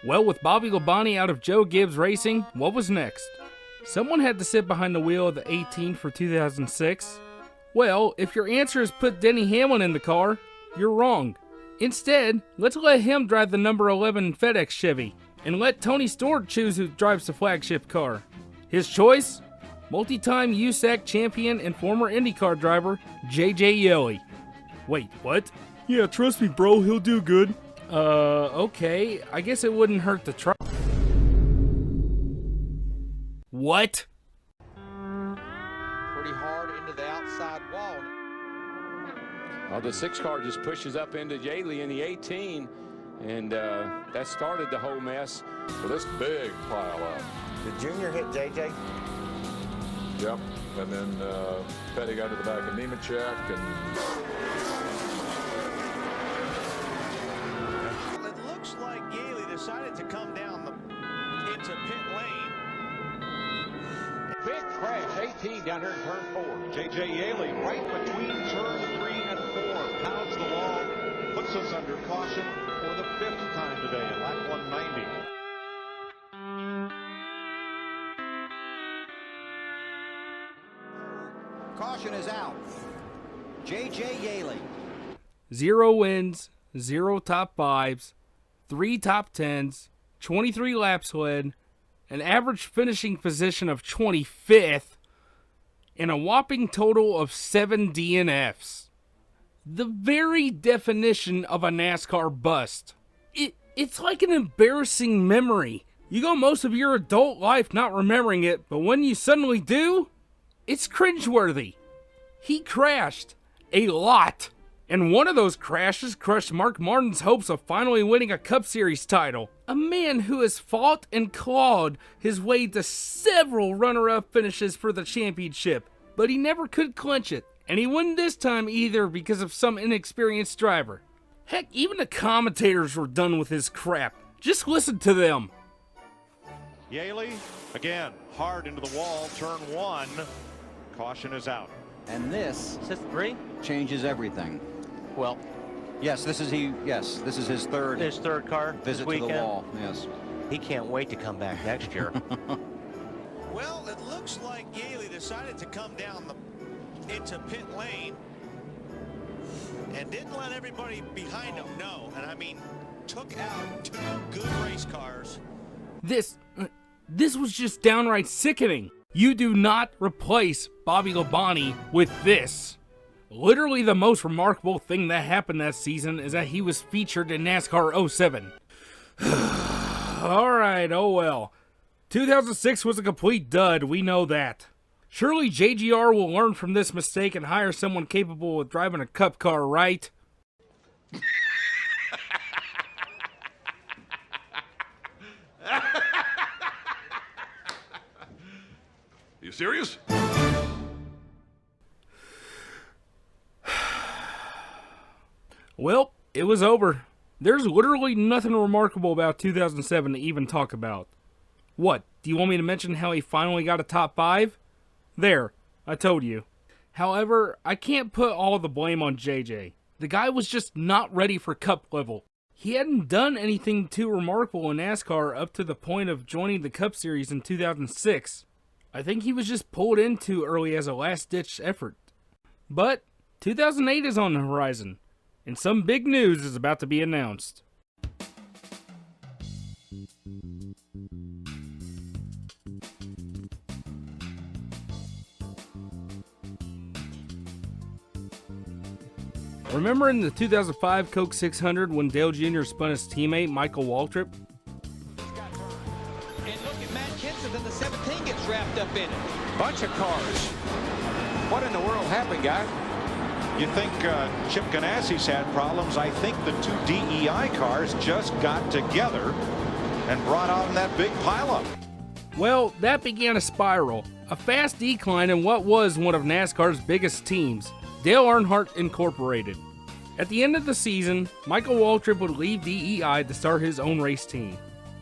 Well, with Bobby Labonte out of Joe Gibbs Racing, what was next? Someone had to sit behind the wheel of the 18 for 2006. Well, if your answer is put Denny Hamlin in the car, you're wrong. Instead, let's let him drive the number 11 FedEx Chevy, and let Tony Stewart choose who drives the flagship car. His choice? Multi-time USAC champion and former IndyCar driver, JJ Yeley. Wait, what? Yeah, trust me, bro, he'll do good. Okay, I guess it wouldn't hurt to try. What? Pretty hard into the outside wall. Well, the 6 car just pushes up into Yeley in the 18, and that started the whole mess. So this big pile up. Did Junior hit JJ? Yep, and then Petty got to the back of Nemechek, and it looks like Yeley decided to come down into pit lane. Big crash, 18 down here in turn 4. JJ Yeley right between turn 3 and 4, pounds the wall, puts us under caution for the 5th time today in lap 190. Caution is out. JJ Yeley. 0 wins, 0 top 5s, 3 top 10s, 23 laps led, an average finishing position of 25th, and a whopping total of 7 DNFs. The very definition of a NASCAR bust. It's like an embarrassing memory. You go most of your adult life not remembering it, but when you suddenly do, it's cringeworthy. He crashed a lot, and one of those crashes crushed Mark Martin's hopes of finally winning a Cup Series title. A man who has fought and clawed his way to several runner-up finishes for the championship, but he never could clinch it, and he wouldn't this time either because of some inexperienced driver. Heck, even the commentators were done with his crap. Just listen to them. Yeley, again, hard into the wall, turn 1. Caution is out. And this Is this 3? changes everything. Well, Yes, this is his third car visit this to weekend. the wall. Yes. He can't wait to come back next year. Well, it looks like Yeley decided to come down into pit lane and didn't let everybody behind him know. And I mean, took out 2 good race cars. This was just downright sickening. You do not replace Bobby Labonte with this. Literally the most remarkable thing that happened that season is that he was featured in NASCAR 07. Alright, oh well. 2006 was a complete dud, we know that. Surely JGR will learn from this mistake and hire someone capable of driving a cup car, right? you serious? Well, it was over. There's literally nothing remarkable about 2007 to even talk about. What, do you want me to mention how he finally got a top 5? There, I told you. However, I can't put all the blame on JJ. The guy was just not ready for Cup level. He hadn't done anything too remarkable in NASCAR up to the point of joining the Cup Series in 2006. I think he was just pulled in too early as a last-ditch effort. But 2008 is on the horizon, and some big news is about to be announced. Remember in the 2005 Coke 600 when Dale Jr. spun his teammate Michael Waltrip? And look at Matt Kenseth, and the 17 gets wrapped up in it. Bunch of cars. What in the world happened, guy? You think Chip Ganassi's had problems? I think the 2 DEI cars just got together and brought on that big pileup. Well, that began a spiral, a fast decline in what was one of NASCAR's biggest teams, Dale Earnhardt Incorporated. At the end of the season, Michael Waltrip would leave DEI to start his own race team,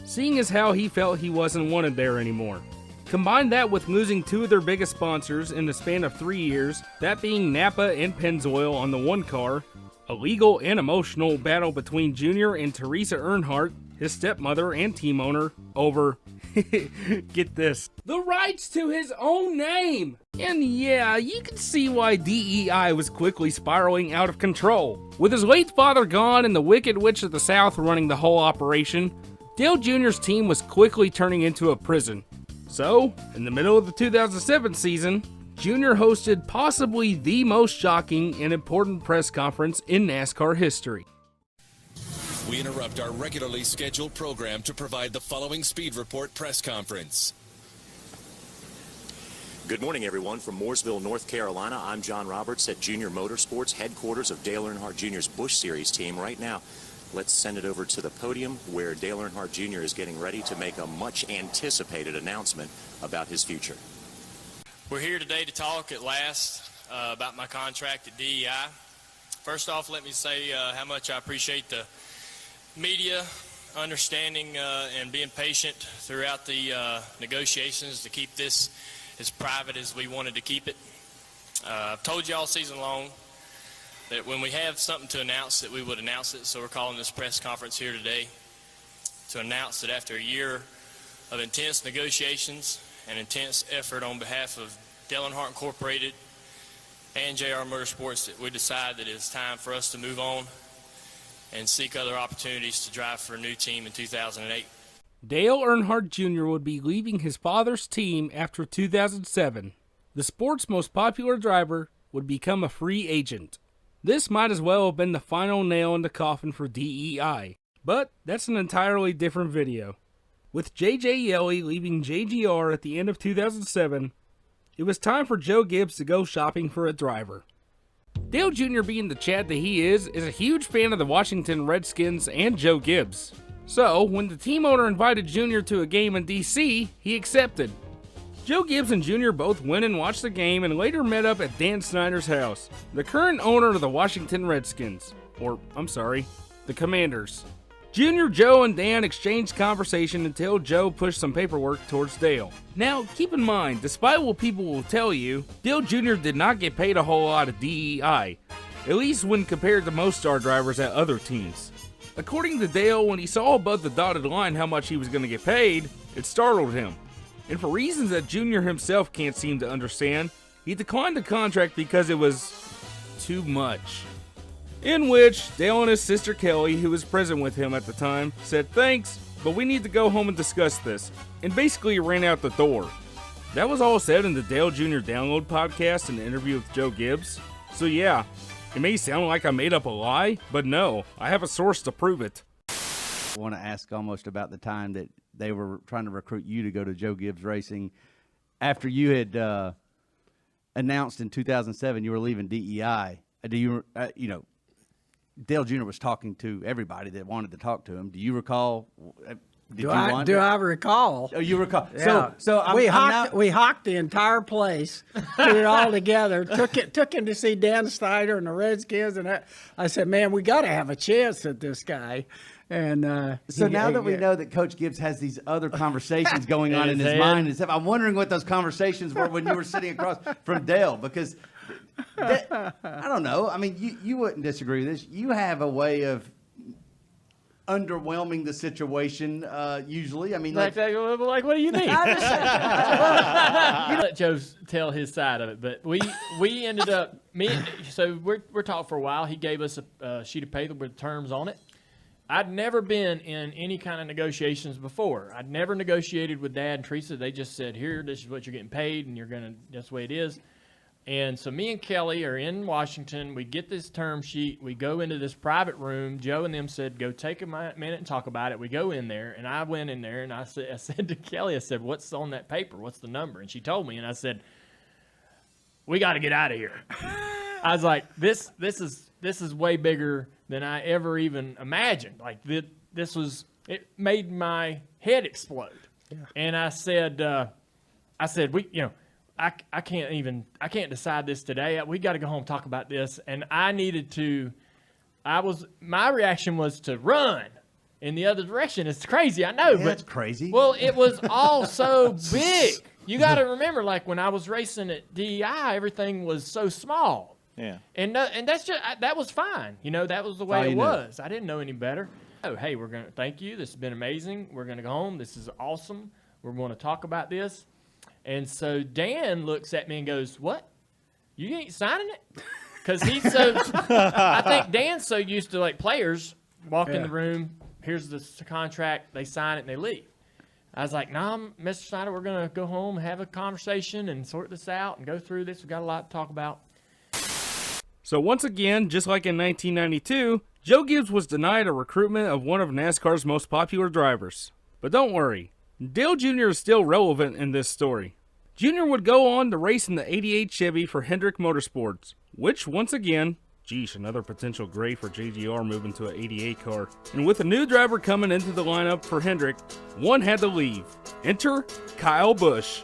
seeing as how he felt he wasn't wanted there anymore. Combine that with losing two of their biggest sponsors in the span of 3 years, that being Napa and Pennzoil on the one car, a legal and emotional battle between Junior and Teresa Earnhardt, his stepmother and team owner, over, get this, the rights to his own name. And yeah, you can see why DEI was quickly spiraling out of control. With his late father gone and the Wicked Witch of the South running the whole operation, Dale Jr.'s team was quickly turning into a prison. So, in the middle of the 2007 season, Jr. hosted possibly the most shocking and important press conference in NASCAR history. We interrupt our regularly scheduled program to provide the following Speed Report press conference. Good morning, everyone. From Mooresville, North Carolina, I'm John Roberts at Junior Motorsports, headquarters of Dale Earnhardt Jr.'s Busch Series team. Right now, let's send it over to the podium where Dale Earnhardt Jr. is getting ready to make a much-anticipated announcement about his future. We're here today to talk at last about my contract at DEI. First off, let me say how much I appreciate the media understanding and being patient throughout the negotiations to keep this as private as we wanted to keep it. I've told you all season long that when we have something to announce that we would announce it, so we're calling this press conference here today to announce that after a year of intense negotiations and intense effort on behalf of Dale Earnhardt Incorporated and JR Motorsports, that we decide that it's time for us to move on and seek other opportunities to drive for a new team in 2008. Dale Earnhardt Jr. would be leaving his father's team after 2007. The sport's most popular driver would become a free agent. This might as well have been the final nail in the coffin for DEI, but that's an entirely different video. With JJ Yeley leaving JGR at the end of 2007, it was time for Joe Gibbs to go shopping for a driver. Dale Jr., being the Chad that he is a huge fan of the Washington Redskins and Joe Gibbs. So, when the team owner invited Jr. to a game in DC, he accepted. Joe Gibbs and Jr. both went and watched the game and later met up at Dan Snyder's house, the current owner of the Washington Redskins. Or, I'm sorry, the Commanders. Jr., Joe, and Dan exchanged conversation until Joe pushed some paperwork towards Dale. Now, keep in mind, despite what people will tell you, Dale Jr. did not get paid a whole lot of DEI, at least when compared to most star drivers at other teams. According to Dale, when he saw above the dotted line how much he was going to get paid, it startled him. And for reasons that Jr. himself can't seem to understand, he declined the contract because it was too much. In which, Dale and his sister Kelly, who was present with him at the time, said thanks, but we need to go home and discuss this, and basically ran out the door. That was all said in the Dale Jr. Download podcast and the interview with Joe Gibbs. So yeah, it may sound like I made up a lie, but no, I have a source to prove it. I want to ask almost about the time that they were trying to recruit you to go to Joe Gibbs Racing. After you had announced in 2007 you were leaving DEI, do you, Dale Jr. was talking to everybody that wanted to talk to him. Do you recall? Do I recall? Oh, you recall? Yeah. So we hawked the entire place, put it all together. Took him to see Dan Snyder and the Redskins, and I said, "Man, we got to have a chance at this guy." And so now that we know that Coach Gibbs has these other conversations going on in his mind and stuff, I'm wondering what those conversations were when you were sitting across from Dale, because I don't know. I mean, you wouldn't disagree with this. You have a way of underwhelming the situation usually. I mean, like what do you mean? Let Joe tell his side of it, but we ended up so we're talking for a while. He gave us a sheet of paper with terms on it. I'd never been in any kind of negotiations before. I'd never negotiated with Dad and Teresa. They just said, "Here, this is what you're getting paid, and that's the way it is." And so me and Kelly are in Washington. We get this term sheet. We go into this private room. Joe and them said, "Go take a minute and talk about it." We go in there, and I went in there, and I said to Kelly, I said, "What's on that paper? What's the number?" And she told me, and I said, "We got to get out of here." I was like, "This is way bigger than I ever even imagined." Like it made my head explode. Yeah. And I said, I can't decide this today. We got to go home and talk about this. And I needed to my reaction was to run in the other direction. It's crazy, I know, but that's crazy. Well, it was all so big. You got to remember, like when I was racing at DEI, everything was so small. Yeah. And that's just that was fine. You know, that was the way it was. I didn't know any better. Oh, hey, we're gonna thank you. This has been amazing. We're gonna go home. This is awesome. We're going to talk about this. And so Dan looks at me and goes, "What? You ain't signing it?" Because he's so. I think Dan's so used to like players walk in the room. Here's the contract. They sign it and they leave. I was like, "Nah, Mr. Snyder, we're gonna go home, have a conversation, and sort this out, and go through this. We got a lot to talk about." So once again, just like in 1992, Joe Gibbs was denied a recruitment of one of NASCAR's most popular drivers. But don't worry, Dale Jr. is still relevant in this story. Jr. would go on to race in the 88 Chevy for Hendrick Motorsports, which once again, geesh, another potential gray for JGR moving to an 88 car. And with a new driver coming into the lineup for Hendrick, one had to leave. Enter Kyle Busch.